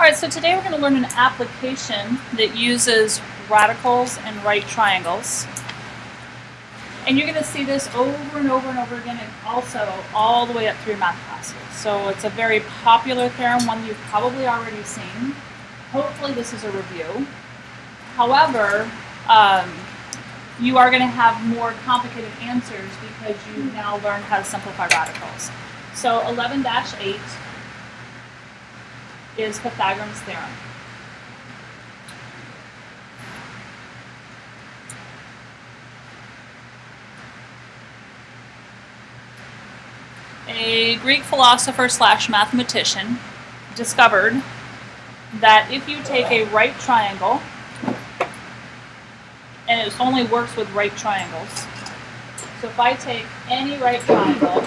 Alright, so today we're going to learn an application that uses radicals and right triangles. And you're going to see this over and over and over again, and also all the way up through your math classes. So it's a very popular theorem, one you've probably already seen. Hopefully this is a review. However, you are going to have more complicated answers because you now learned how to simplify radicals. So 11-8 is Pythagoras Theorem. A Greek philosopher / mathematician discovered that if you take a right triangle, and it only works with right triangles, so if I take any right triangle,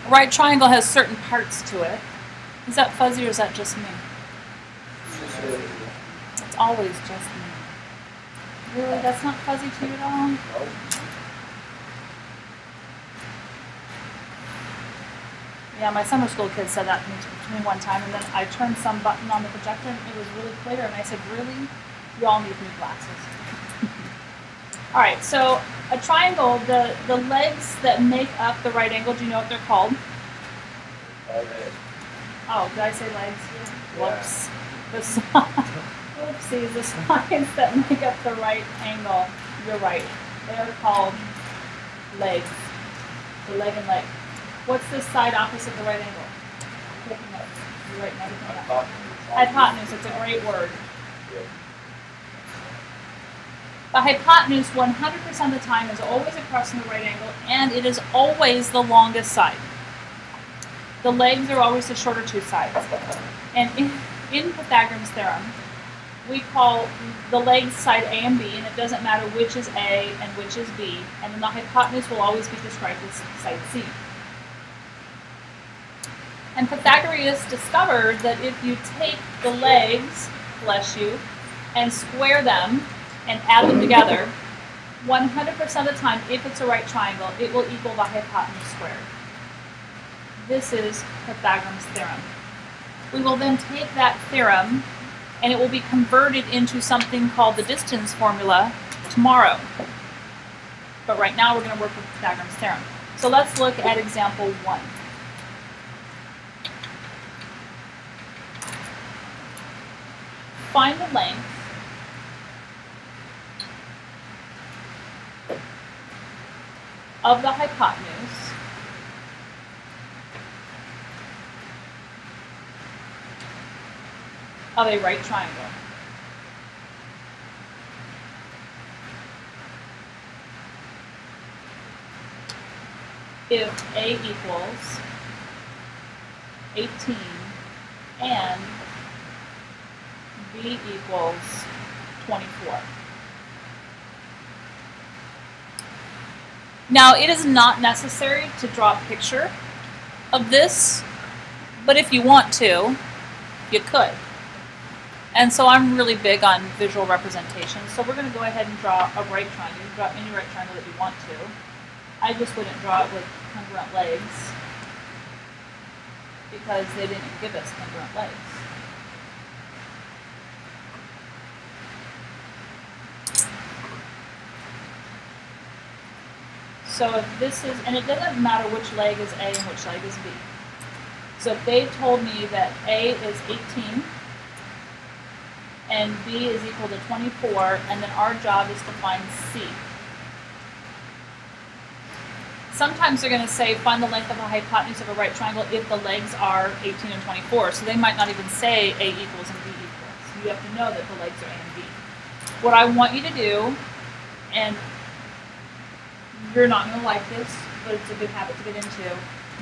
a right triangle has certain parts to it. Is that fuzzy or is that just me? It's always just me. Really? That's not fuzzy to you at all? Yeah, my summer school kids said that to me one time, and then I turned some button on the projector and it was really clear, and I said, really? You all need new glasses. Alright, so a triangle, the legs that make up the right angle, do you know what they're called? Oh, did I say legs? Whoops. Oopsies, the sides that make up the right angle, you're right. They're called legs. The leg and leg. What's this side opposite the right angle? You're right, hypotenuse. It's a great word. The hypotenuse 100% of the time is always across from the right angle, and it is always the longest side. The legs are always the shorter two sides. And in Pythagoras Theorem, we call the legs side A and B, and it doesn't matter which is A and which is B, and then the hypotenuse will always be described as side C. And Pythagoras discovered that if you take the legs, bless you, and square them, and add them together, 100% of the time, if it's a right triangle, it will equal the hypotenuse squared. This is Pythagoras Theorem. We will then take that theorem, and it will be converted into something called the distance formula tomorrow. But right now, we're going to work with Pythagoras Theorem. So let's look at example 1. Find the length of the hypotenuse of a right triangle. If A equals 18 and B equals 24. Now, it is not necessary to draw a picture of this, but if you want to, you could. And so I'm really big on visual representation, so we're going to go ahead and draw a right triangle. You can draw any right triangle that you want to. I just wouldn't draw it with congruent legs because they didn't give us congruent legs. So if this is, and it doesn't matter which leg is A and which leg is B. So if they told me that A is 18 and B is equal to 24, and then our job is to find C. Sometimes they're going to say find the length of a hypotenuse of a right triangle if the legs are 18 and 24. So they might not even say A equals and B equals. You have to know that the legs are A and B. What I want you to do, and you're not going to like this, but it's a good habit to get into,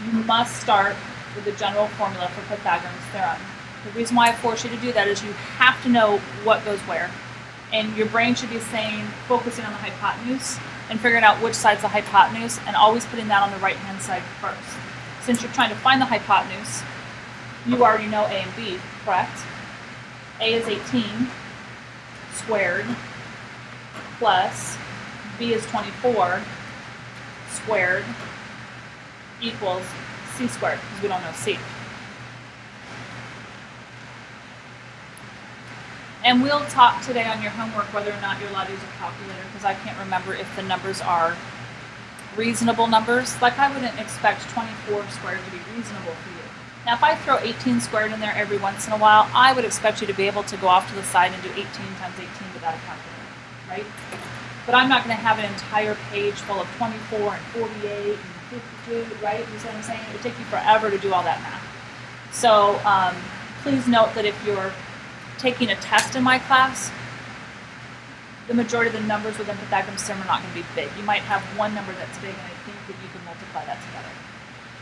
you must start with the general formula for Pythagoras Theorem. The reason why I force you to do that is you have to know what goes where. And your brain should be focusing on the hypotenuse and figuring out which side's the hypotenuse and always putting that on the right-hand side first. Since you're trying to find the hypotenuse, you already know A and B, correct? A is 18 squared plus B is 24 squared equals C squared, because we don't know C. And we'll talk today on your homework whether or not you're allowed to use a calculator, because I can't remember if the numbers are reasonable numbers. Like, I wouldn't expect 24 squared to be reasonable for you. Now, if I throw 18 squared in there every once in a while, I would expect you to be able to go off to the side and do 18 times 18 without a calculator, right? But I'm not going to have an entire page full of 24 and 48 and 52, right? You see what I'm saying? It would take you forever to do all that math. So please note that if you're taking a test in my class, the majority of the numbers within Pythagoras Theorem are not going to be big. You might have one number that's big, and I think that you can multiply that together.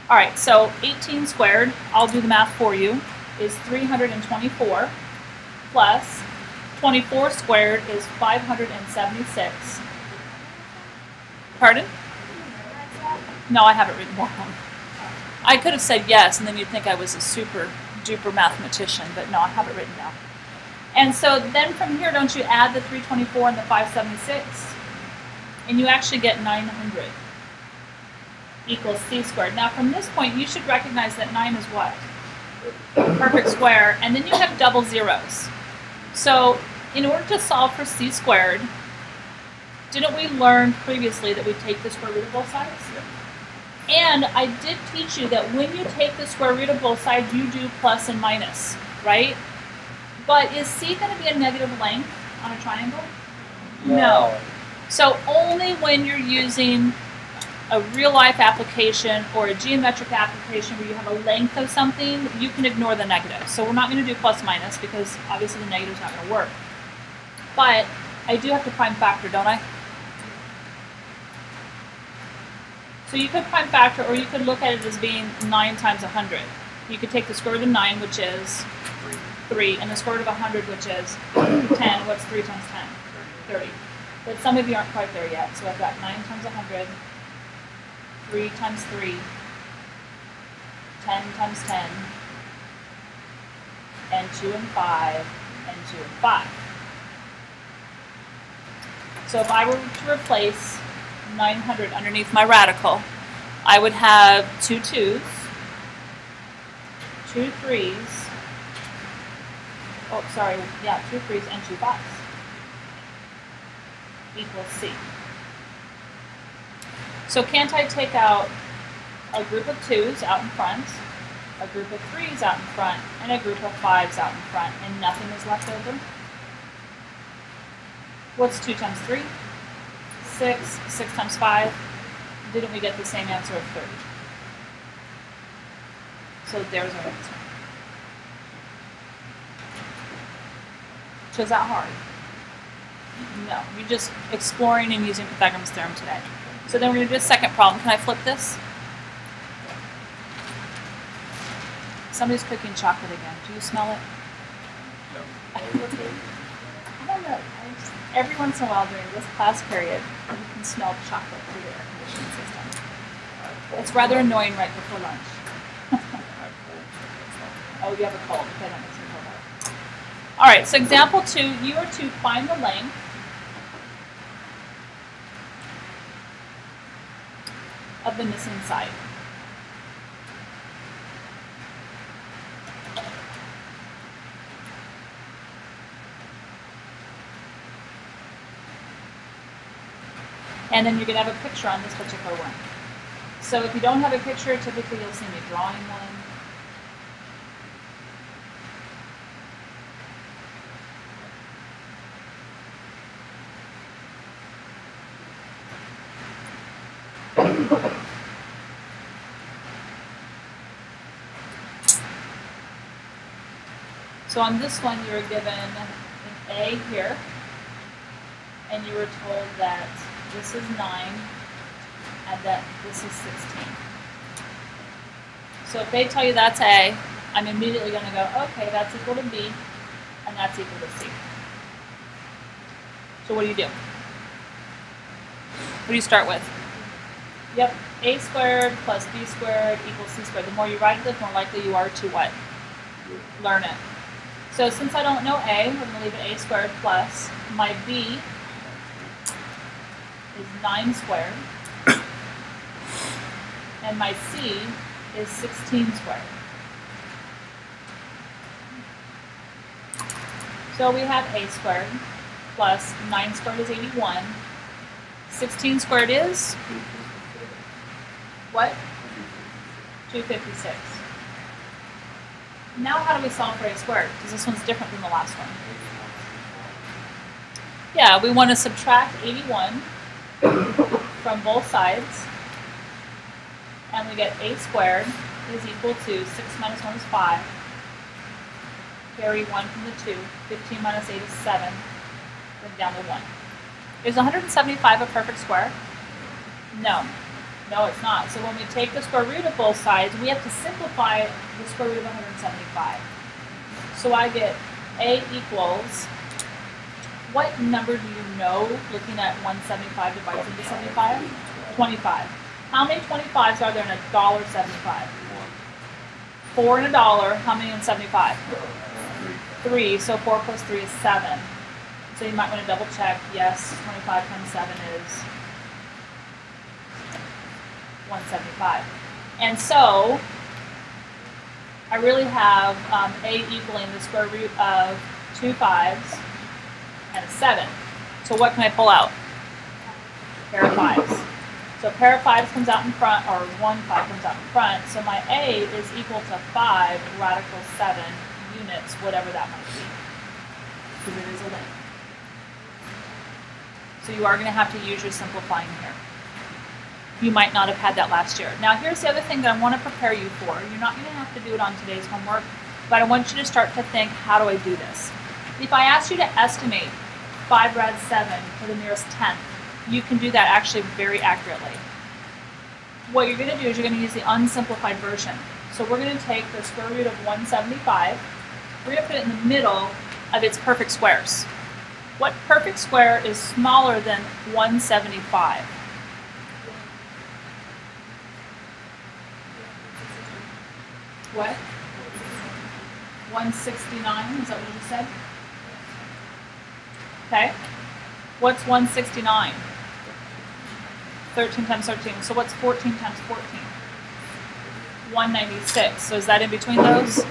All right, so 18 squared, I'll do the math for you, is 324 plus 24 squared is 576. Pardon? No, I have it written down. I could have said yes, and then you'd think I was a super duper mathematician, but no, I have it written down. And so then from here, don't you add the 324 and the 576, and you actually get 900 equals C squared. Now from this point, you should recognize that 9 is what? Perfect square, and then you have double zeros. So in order to solve for C squared, didn't we learn previously that we take the square root of both sides? And I did teach you that when you take the square root of both sides, you do plus and minus, right? But is C going to be a negative length on a triangle? No. So only when you're using a real-life application or a geometric application where you have a length of something, you can ignore the negative. So we're not going to do plus minus because obviously the negative is not going to work. But I do have to prime factor, don't I? So you could prime factor, or you could look at it as being 9 times 100. You could take the square root of 9, which is 3, and the square root of 100, which is 10. What's 3 times 10? 30. But some of you aren't quite there yet. So I've got 9 times 100, 3 times 3, 10 times 10, and 2 and 5, and 2 and 5. So if I were to replace 900 underneath my radical, I would have 2 2's, 2 3's, oh sorry, yeah, 2 3's and 2 5's equals C. So can't I take out a group of 2's out in front, a group of 3's out in front, and a group of 5's out in front, and nothing is left over? What's 2 times 3? 6. 6 times 5. Didn't we get the same answer of 30? So there's our answer. So is that hard? No. You're just exploring and using Pythagoras Theorem today. So then we're going to do a second problem. Can I flip this? Somebody's cooking chocolate again. Do you smell it? No. I don't know. Every once in a while during this class period, you can smell chocolate through the air conditioning system. It's rather annoying right before lunch. Oh, you have a cold. Okay, that makes me feel better. All right, so example 2, you are to find the length of the missing side. And then you're going to have a picture on this particular one. So if you don't have a picture, typically you'll see me drawing one. So on this one, you were given an A here, and you were told that this is 9, and that this is 16. So if they tell you that's A, I'm immediately going to go, okay, that's equal to B, and that's equal to C. So what do you do? What do you start with? Yep, A squared plus B squared equals C squared. The more you write it, the more likely you are to what? Learn it. So since I don't know a, we're going to leave it a squared plus my b is 9 squared, and my c is 16 squared. So we have a squared plus 9 squared is 81. 16 squared is what? 256. Now how do we solve for a squared? Because this one's different than the last one. Yeah, we want to subtract 81 from both sides, and we get a squared is equal to 6 minus 1 is 5. Carry 1 from the 2. 15 minus 8 is 7. Bring down to 1. Is 175 a perfect square? No. No, it's not. So when we take the square root of both sides, we have to simplify the square root of 175. So I get a equals, what number do you know looking at 175 divided into 75? 25. How many 25s are there in $1.75? 4 and $1. How many in 75? 3. So 4 plus 3 is 7. So you might want to double check. Yes, 25 times 7 is 175. And so I really have a equaling the square root of 2 5s and a 7. So what can I pull out? Pair of 5s. So a pair of 5s comes out in front, or 1 5 comes out in front. So my a is equal to 5 radical 7 units, whatever that might be. Because it is a length. So you are going to have to use your simplifying here. You might not have had that last year. Now here's the other thing that I want to prepare you for. You're not going to have to do it on today's homework, but I want you to start to think, how do I do this? If I asked you to estimate 5 rad 7 to the nearest tenth, you can do that actually very accurately. What you're going to do is you're going to use the unsimplified version. So we're going to take the square root of 175. We're going to put it in the middle of its perfect squares. What perfect square is smaller than 175? What? 169, is that what you just said? Okay. What's 169? 13 times 13. So what's 14 times 14? 196. So is that in between those?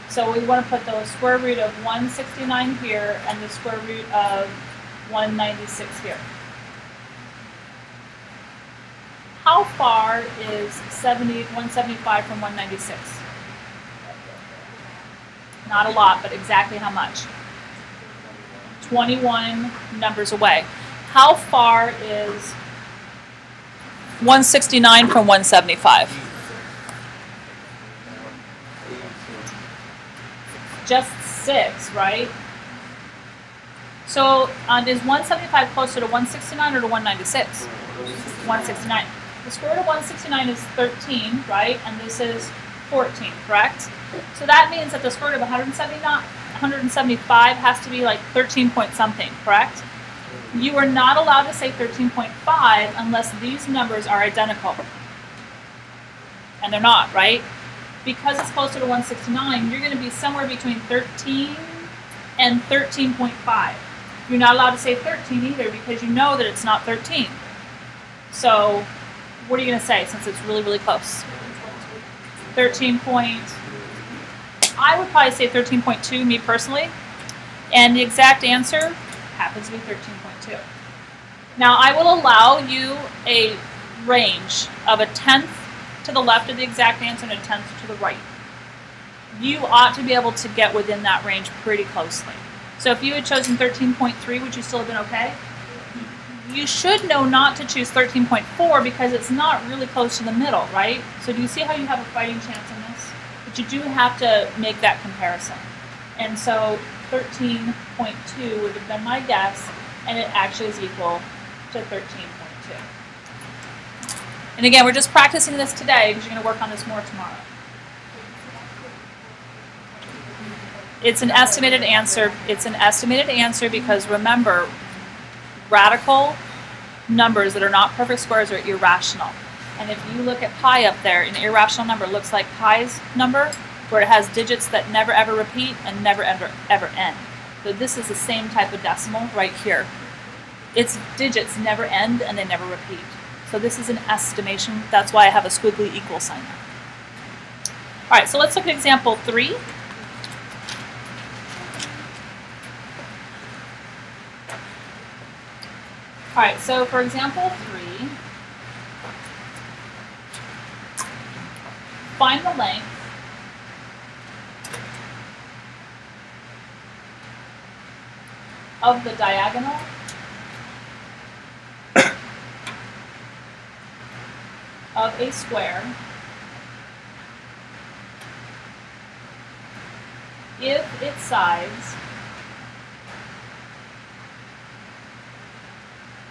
So we want to put the square root of 169 here and the square root of 196 here. How far is 175 from 196? Not a lot, but exactly how much? 21 numbers away. How far is 169 from 175? Just 6, right? So is 175 closer to 169 or to 196? 169. The square root of 169 is 13, right? And this is 14, correct? So that means that the square root of 175 has to be like 13 point something, correct? You are not allowed to say 13.5 unless these numbers are identical. And they're not, right? Because it's closer to 169, you're going to be somewhere between 13 and 13.5. You're not allowed to say 13 either because you know that it's not 13. So what are you going to say since it's really, really close? 13 point, I would probably say 13.2, me personally. And the exact answer happens to be 13.2. Now I will allow you a range of a tenth to the left of the exact answer and a tenth to the right. You ought to be able to get within that range pretty closely. So if you had chosen 13.3, would you still have been okay? You should know not to choose 13.4 because it's not really close to the middle, right? So do you see how you have a fighting chance in this? But you do have to make that comparison. And so 13.2 would have been my guess, and it actually is equal to 13.2. And again, we're just practicing this today because you're going to work on this more tomorrow. It's an estimated answer. It's an estimated answer because remember, radical numbers that are not perfect squares are irrational. And if you look at pi up there, an irrational number looks like pi's number. where it has digits that never ever repeat and never ever end. So this is the same type of decimal right here. Its digits never end and they never repeat. So this is an estimation. That's why I have a squiggly equal sign there. All right, so let's look at example 3. All right, so for example 3, find the length of the diagonal of a square if its sides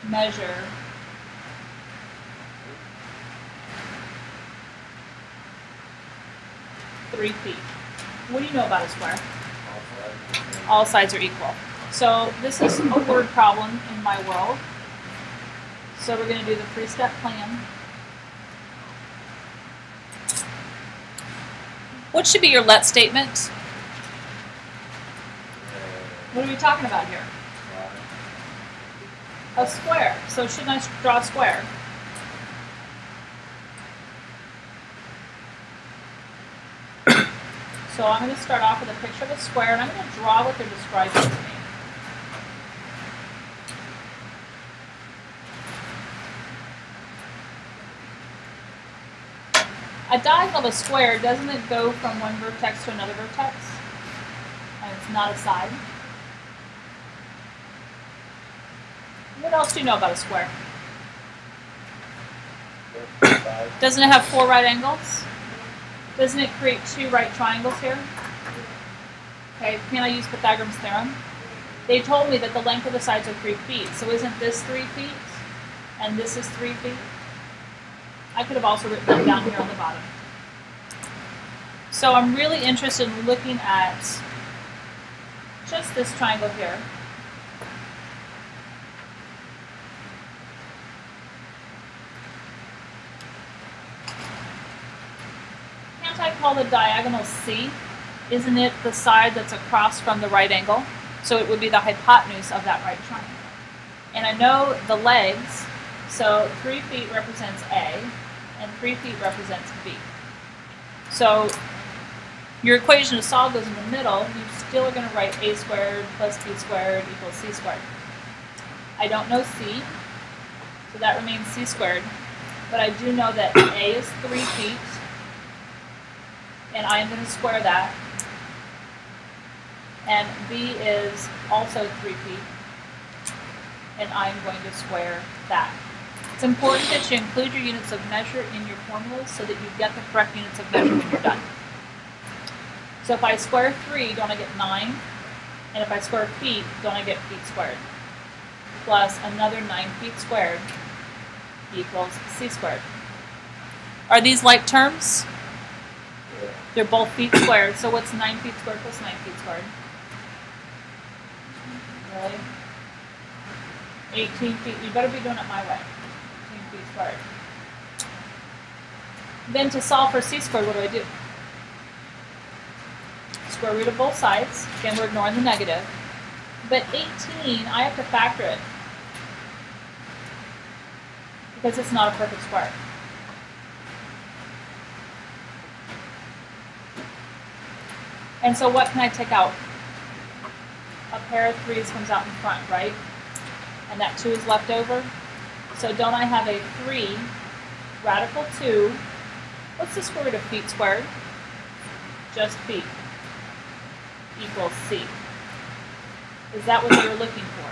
measure 3 feet. What do you know about a square? All sides are equal. So this is a word problem in my world. So we're going to do the 3-step plan. What should be your let statement? What are we talking about here? A square. So shouldn't I draw a square? So I'm going to start off with a picture of a square, and I'm going to draw what they're describing to me. A diagonal of a square, doesn't it go from one vertex to another vertex? And it's not a side. What else do you know about a square? Doesn't it have 4 right angles? Doesn't it create 2 right triangles here? Okay, can I use Pythagoras Theorem? They told me that the length of the sides are 3 feet, so isn't this 3 feet? And this is 3 feet? I could have also written that down here on the bottom. So I'm really interested in looking at just this triangle here. Can't I call the diagonal C? Isn't it the side that's across from the right angle? So it would be the hypotenuse of that right triangle. And I know the legs, so 3 feet represents A, and 3 feet represents B. So your equation to solve goes in the middle. You still are going to write A squared plus B squared equals C squared. I don't know C, so that remains C squared. But I do know that A is 3 feet, and I am going to square that. And B is also 3 feet, and I'm going to square that. It's important that you include your units of measure in your formulas so that you get the correct units of measure when you're done. So if I square 3, don't I get 9? And if I square feet, don't I get feet squared? Plus another 9 feet squared equals C squared. Are these like terms? They're both feet squared. So what's 9 feet squared plus 9 feet squared? Really? 18 feet. You better be doing it my way. 18 feet squared. Then to solve for C squared, what do I do? Square root of both sides. Again, we're ignoring the negative. But 18, I have to factor it because it's not a perfect square. And so what can I take out? A pair of 3's comes out in front, right? And that 2 is left over. So don't I have a 3 radical 2? What's the square root of feet squared? Just feet equals C. Is that what they were looking for?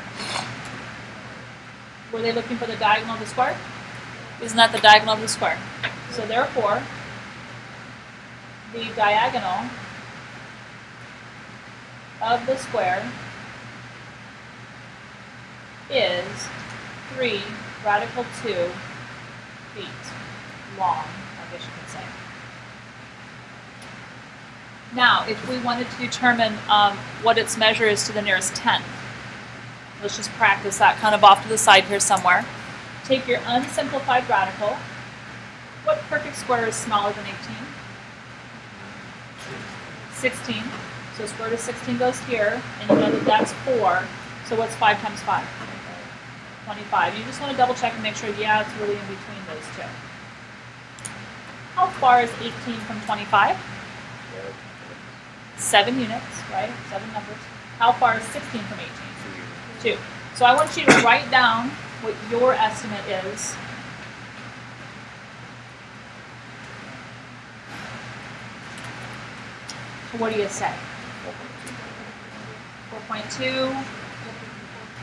Were they looking for the diagonal of the square? Isn't that the diagonal of the square? So therefore, the diagonal of the square is 3 radical 2 feet long, I guess you could say. Now, if we wanted to determine what its measure is to the nearest tenth, let's just practice that kind of off to the side here somewhere. Take your unsimplified radical. What perfect square is smaller than 18? 16. So square root of 16 goes here, and you know that that's 4. So what's 5 times 5? 25. You just want to double check and make sure, yeah, it's really in between those two. How far is 18 from 25? 7 units, right? 7 numbers. How far is 16 from 18? 2. So I want you to write down what your estimate is. So what do you say? 4.2,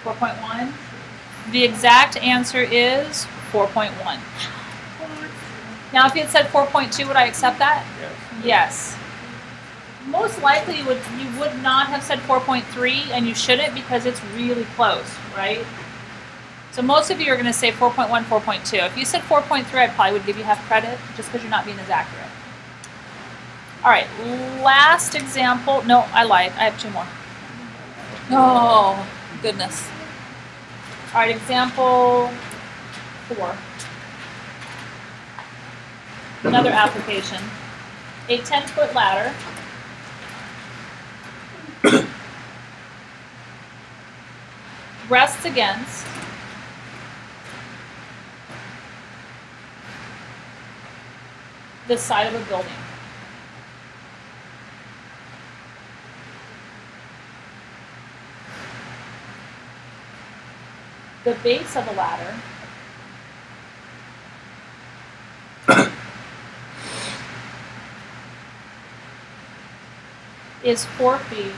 4.1. The exact answer is 4.1. Now, if you had said 4.2, would I accept that? Yes. Most likely you would not have said 4.3, and you shouldn't because it's really close, right? So most of you are going to say 4.1, 4.2. If you said 4.3, I probably would give you half credit just because you're not being as accurate. All right, last example. No, I lied. I have 2 more. Oh, goodness. All right, example 4. Another application. A 10-foot ladder rests against the side of a building. The base of the ladder is 4 feet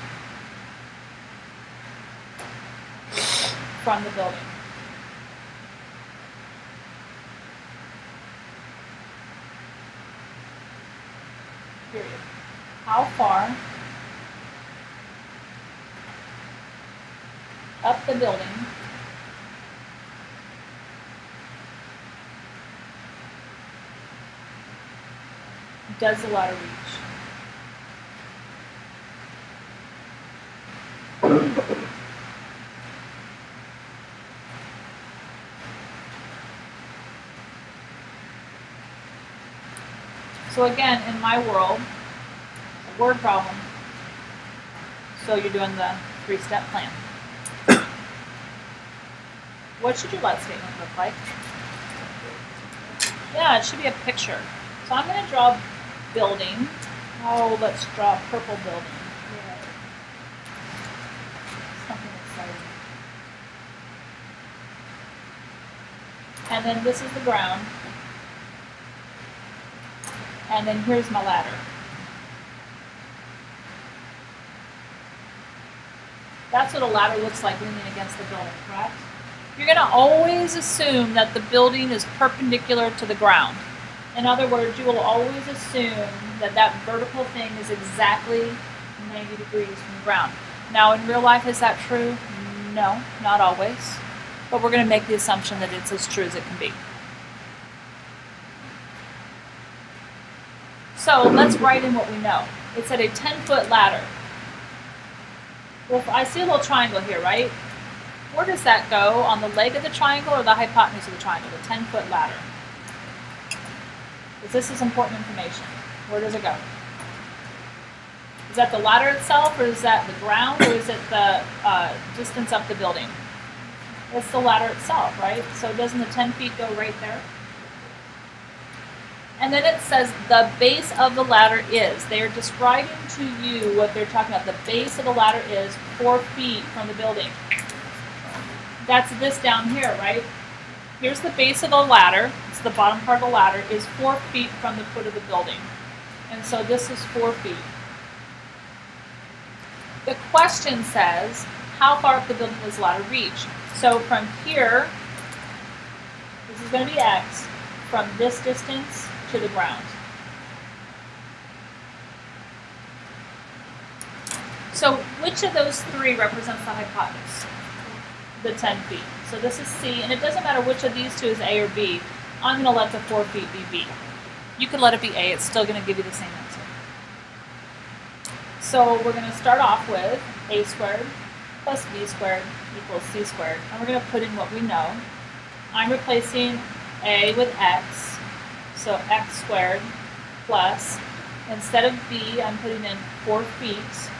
from the building. Period. How far up the building does the ladder reach? So again, in my world, a word problem. So you're doing the 3-step plan. What should your let statement look like? Yeah, it should be a picture. So I'm going to draw a building. Oh, let's draw a purple building. Yeah. Something exciting. And then this is the ground. And then here's my ladder. That's what a ladder looks like leaning against the building, correct? You're going to always assume that the building is perpendicular to the ground. In other words, you will always assume that that vertical thing is exactly 90 degrees from the ground. Now, in real life, is that true? No, not always. But we're going to make the assumption that it's as true as it can be. So let's write in what we know. It's at a 10-foot ladder. Well, I see a little triangle here, right? Where does that go? On the leg of the triangle or the hypotenuse of the triangle? The 10-foot ladder. Because this is important information. Where does it go? Is that the ladder itself, or is that the ground, or is it the distance up the building? It's the ladder itself, right? So doesn't the 10 feet go right there? And then it says the base of the ladder is. They are describing to you what they're talking about. The base of the ladder is 4 feet from the building. That's this down here, right? Here's the base of the ladder. It's the bottom part of the ladder is 4 feet from the foot of the building. And so this is 4 feet. The question says, how far up the building does the ladder reach? So from here, this is going to be X, from this distance to the ground. So which of those 3 represents the hypotenuse? The 10 feet. So this is C, and it doesn't matter which of these 2 is A or B. I'm going to let the 4 feet be B. You can let it be A, it's still going to give you the same answer. So we're going to start off with A squared plus B squared equals C squared, and we're going to put in what we know. I'm replacing A with X, so X squared plus, instead of B, I'm putting in 4 feet.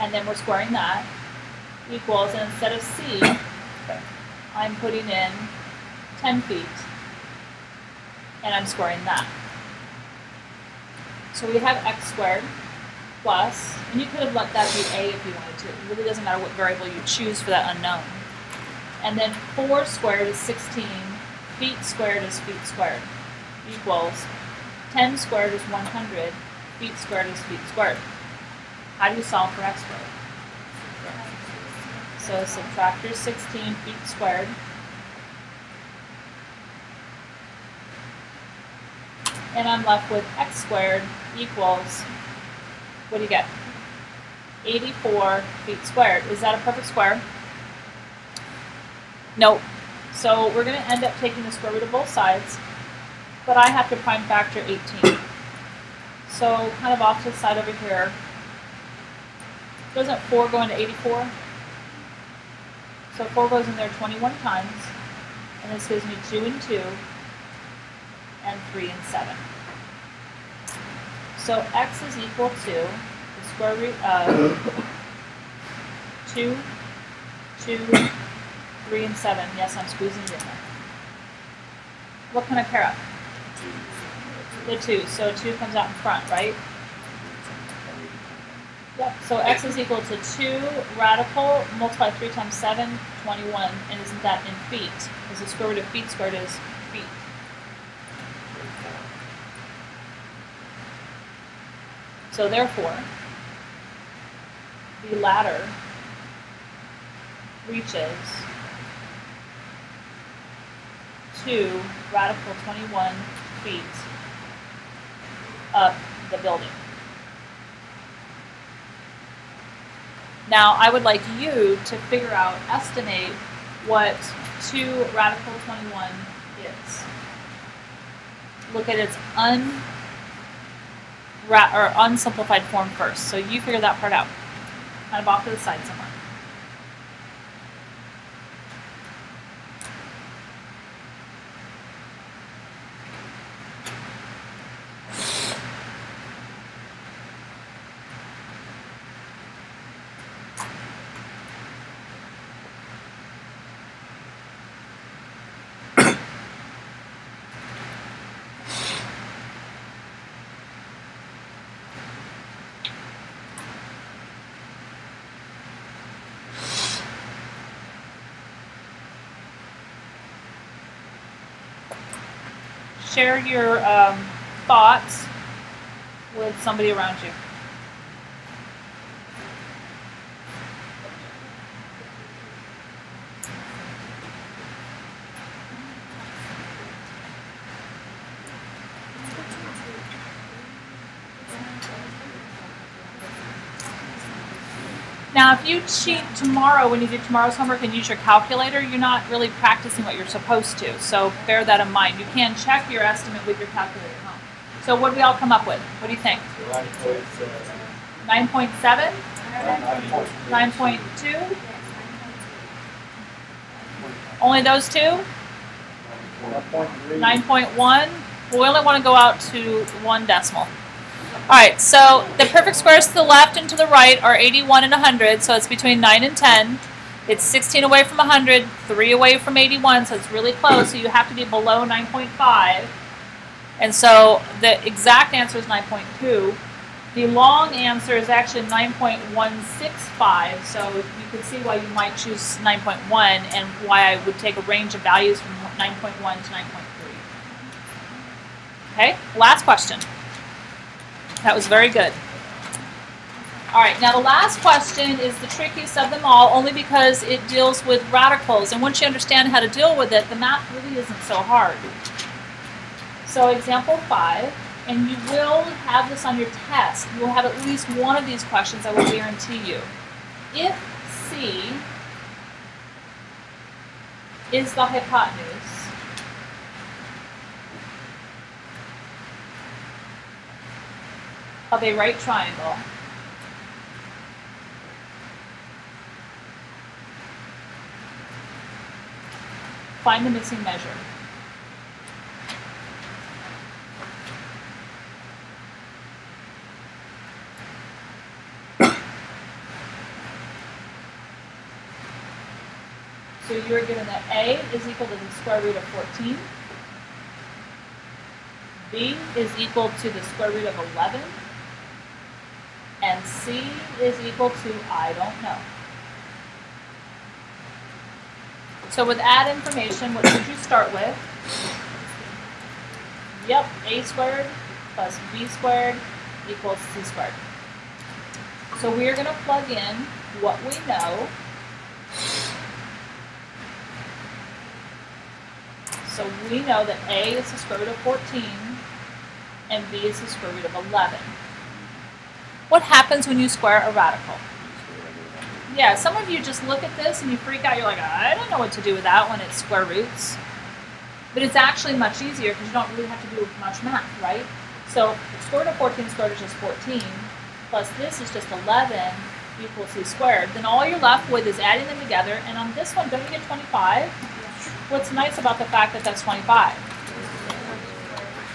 And then we're squaring that. Equals, and instead of C, I'm putting in 10 feet. And I'm squaring that. So we have x squared plus, and you could have let that be a if you wanted to. It really doesn't matter what variable you choose for that unknown. And then 4 squared is 16, feet squared is feet squared, equals 10 squared is 100, feet squared is feet squared. How do you solve for x squared? So subtract your 16 feet squared. And I'm left with x squared equals, what do you get? 84 feet squared. Is that a perfect square? Nope. So we're going to end up taking the square root of both sides, but I have to prime factor 18. So kind of off to the side over here, doesn't 4 go into 84? So 4 goes in there 21 times, and this gives me 2 and 2, and 3 and 7. So x is equal to the square root of 2, 2, 3, and 7. Yes, I'm squeezing it in there. What can I pair up? The 2. So 2 comes out in front, right? Yep. So x is equal to 2 radical multiply 3 times 7, 21. And isn't that in feet? Because the square root of feet squared is feet. So therefore, the ladder reaches 2 radical 21 feet up the building. Now, I would like you to figure out, estimate what 2 radical 21 is. Look at its unsimplified form first. So you figure that part out. Kind of off to the side somewhere. Share your thoughts with somebody around you. Now, if you cheat tomorrow when you do tomorrow's homework and use your calculator, you're not really practicing what you're supposed to. So bear that in mind. You can check your estimate with your calculator at home. So what did we all come up with? What do you think? 9.7? 9.2? Only those two? 9.1? Well, we only want to go out to 1 decimal. All right, so the perfect squares to the left and to the right are 81 and 100, so it's between 9 and 10. It's 16 away from 100, 3 away from 81, so it's really close, so you have to be below 9.5. And so the exact answer is 9.2. The long answer is actually 9.165, so you can see why you might choose 9.1 and why I would take a range of values from 9.1 to 9.3. Okay, last question. That was very good. All right, now the last question is the trickiest of them all, only because it deals with radicals. And once you understand how to deal with it, the math really isn't so hard. So example 5, and you will have this on your test. You will have at least one of these questions, I will guarantee you. If C is the hypotenuse of a right triangle, find the missing measure. So you're given that A is equal to the square root of 14. B is equal to the square root of 11. And C is equal to I don't know. So with add information, what should you start with? Yep, A squared plus B squared equals C squared. So we're going to plug in what we know. So we know that A is the square root of 14 and B is the square root of 11. What happens when you square a radical? Yeah, some of you just look at this and you freak out. You're like, I don't know what to do with that when it's square roots. But it's actually much easier because you don't really have to do much math, right? So square root of 14 squared is just 14, plus this is just 11 equals C squared. Then all you're left with is adding them together. And on this one, don't you get 25? What's nice about the fact that that's 25?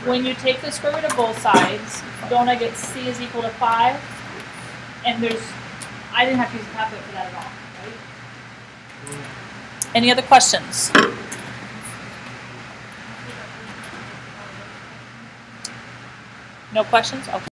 When you take the square root of both sides, don't I get C is equal to 5? And I didn't have to use a calculator for that at all, right? Any other questions? No questions? Okay.